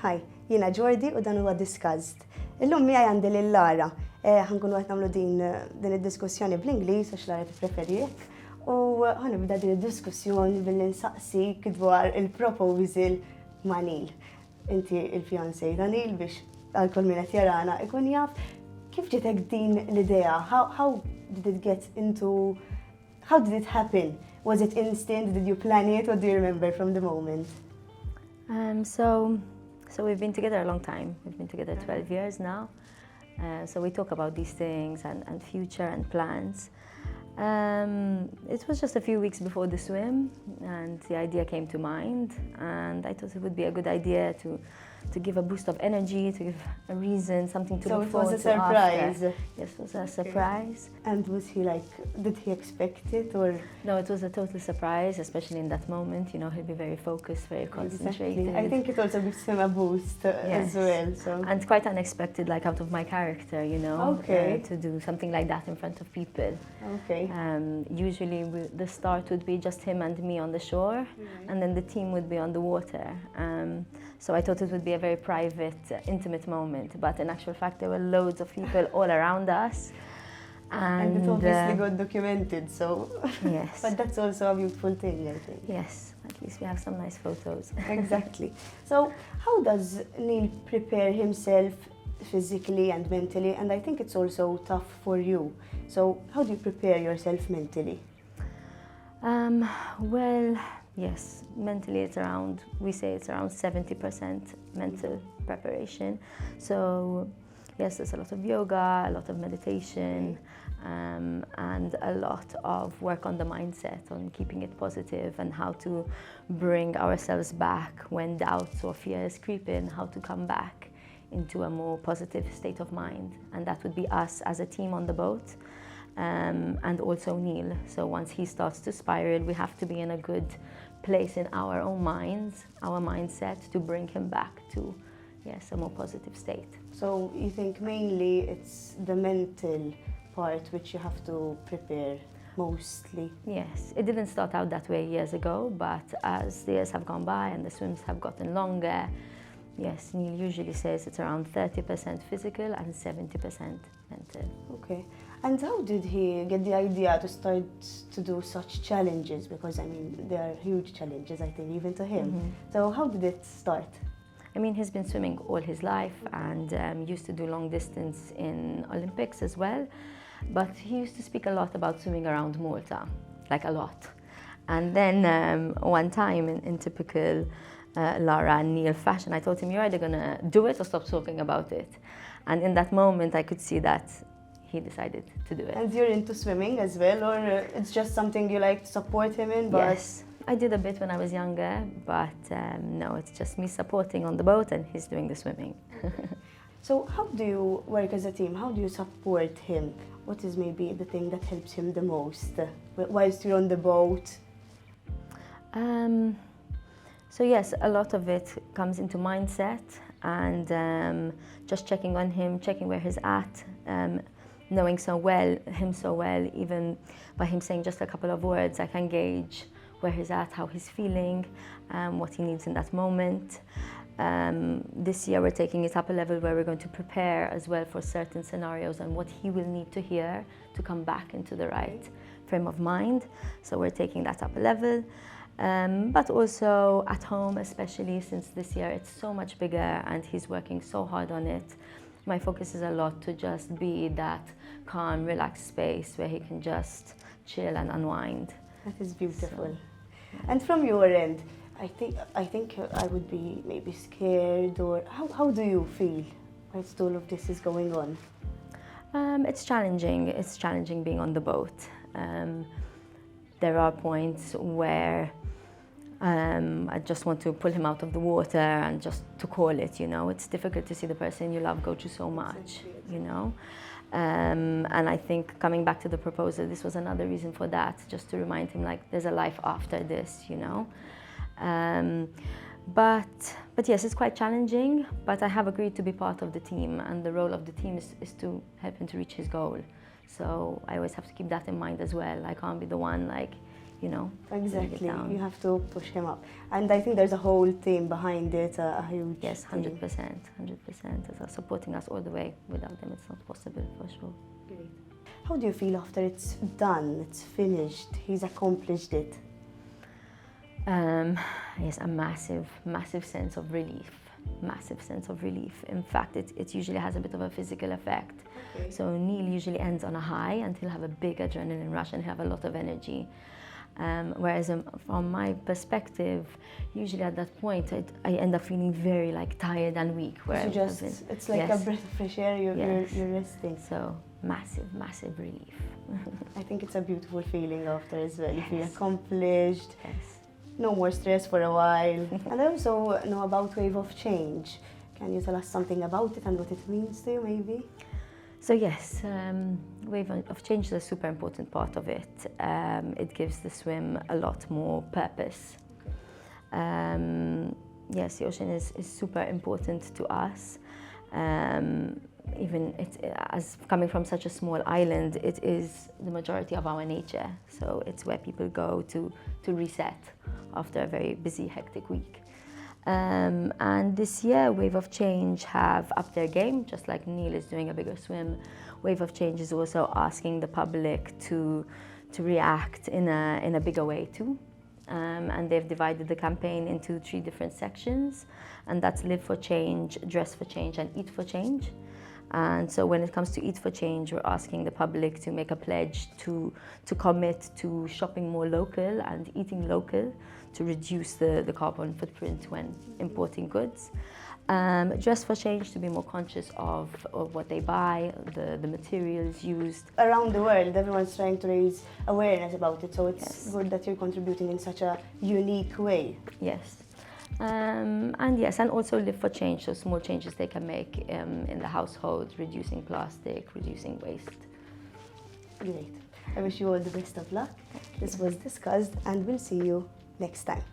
Hi, jiena Geordie u dan huwa Discussed. Illum miegħi għandi lil Lara. Ħankunu qed nagħmlu din id-diskussjoni bl-Ingliż għax Lara tippreferi hekk. U ħanibda din id-diskussjoni billi nsaqsik dwar il-proposal ma' Neil. Inti il-fiancé ta' Neil biex għal-kol min qed jarana ikun jaf kif ġietek din l-idea? How did it get into, how did it happen? Was it instant? Did you plan it? What do you remember from the moment? So we've been together a long time. We've been together 12 years now. So we talk about these things and future and plans. It was just a few weeks before the swim and the idea came to mind, and I thought it would be a good idea to give a boost of energy, to give a reason, something to look forward to. So it was a surprise? After. Yes, it was a surprise. And was he like, did he expect it or? No, it was a total surprise, especially in that moment. You know, he'll be very focused, very concentrated. Exactly. I think it also gives him a boost as well. So. And quite unexpected, like out of my character, you know, to do something like that in front of people. Okay. Usually the start would be just him and me on the shore, and then the team would be on the water. So I thought it would be a very private, intimate moment, but in actual fact there were loads of people all around us. And it obviously got documented, so... Yes. But that's also a beautiful thing, I think. Yes, at least we have some nice photos. Exactly. So how does Neil prepare himself physically and mentally? And I think it's also tough for you. So how do you prepare yourself mentally? Well, yes, mentally we say it's around 70% mental preparation. So yes, there's a lot of yoga, a lot of meditation, and a lot of work on the mindset, on keeping it positive and how to bring ourselves back when doubts or fears creep in, how to come back into a more positive state of mind. And that would be us as a team on the boat. And also Neil. So once he starts to spiral, we have to be in a good place in our own minds, our mindset, to bring him back to, yes, a more positive state. So you think mainly it's the mental part which you have to prepare mostly? Yes, it didn't start out that way years ago, but as the years have gone by and the swims have gotten longer, yes, Neil usually says it's around 30% physical and 70% mental. Okay. And how did he get the idea to start to do such challenges? Because, I mean, they are huge challenges, I think, even to him. So how did it start? I mean, he's been swimming all his life and used to do long distance in Olympics as well. But he used to speak a lot about swimming around Malta, like a lot. And then one time in typical Lara and Neil fashion, I told him, you're either going to do it or stop talking about it. And in that moment, I could see that he decided to do it. And you're into swimming as well, or it's just something you like to support him in? But yes, I did a bit when I was younger, but no, it's just me supporting on the boat and he's doing the swimming. So how do you work as a team? How do you support him? What is maybe the thing that helps him the most whilst you're on the boat? So yes, a lot of it comes into mindset and just checking on him, checking where he's at, knowing him so well, even by him saying just a couple of words, I can gauge where he's at, how he's feeling, what he needs in that moment. This year we're taking it up a level where we're going to prepare as well for certain scenarios and what he will need to hear to come back into the right frame of mind. So we're taking that up a level. But also at home, especially since this year it's so much bigger and he's working so hard on it. My focus is a lot to just be that calm, relaxed space where he can just chill and unwind. That is beautiful. So, yeah. And from your end, I think I would be maybe scared, or how do you feel whilst all of this is going on? It's challenging. It's challenging being on the boat. There are points where I just want to pull him out of the water and just to call it, you know. It's difficult to see the person you love go through so much, you know. And I think coming back to the proposal, this was another reason for that, just to remind him like there's a life after this, you know. But yes, it's quite challenging, but I have agreed to be part of the team, and the role of the team is to help him to reach his goal. So I always have to keep that in mind as well. I can't be the one like you know. Exactly, down. you have to push him up. And I think there's a whole team behind it, a huge Yes, team. 100%, 100%. They're supporting us all the way. Without them, it's not possible, for sure. Great. How do you feel after it's done, it's finished, he's accomplished it? Yes, a massive sense of relief. Massive sense of relief. In fact, it usually has a bit of a physical effect. Okay. So Neil usually ends on a high and he'll have a big adrenaline rush and he'll have a lot of energy. Whereas from my perspective, usually at that point, I end up feeling very tired and weak. Where It's like yes. a breath of fresh air, you're resting. So massive relief. I think it's a beautiful feeling after as well. You feel Yes. accomplished, Yes. no more stress for a while. And I also know about Wave of Change. Can you tell us something about it and what it means to you, maybe? So yes, Wave of Change is a super important part of it. It gives the swim a lot more purpose. Yes, the ocean is super important to us. Even as coming from such a small island, it is the majority of our nature. So it's where people go to reset after a very busy, hectic week. And this year, Wave of Change have upped their game, just like Neil is doing a bigger swim. Wave of Change is also asking the public to react in a bigger way too. And they've divided the campaign into 3 different sections, and that's Live for Change, Dress for Change, and Eat for Change. And so when it comes to Eat for Change, we're asking the public to make a pledge to commit to shopping more local and eating local to reduce the carbon footprint when importing goods. Dress for Change, to be more conscious of what they buy, the materials used. Around the world, everyone's trying to raise awareness about it, so it's Yes. good that you're contributing in such a unique way. Yes. And yes, and also Live for Change, so small changes they can make in the household, reducing plastic, reducing waste. Great. I wish you all the best of luck. This was discussed, and we'll see you next time.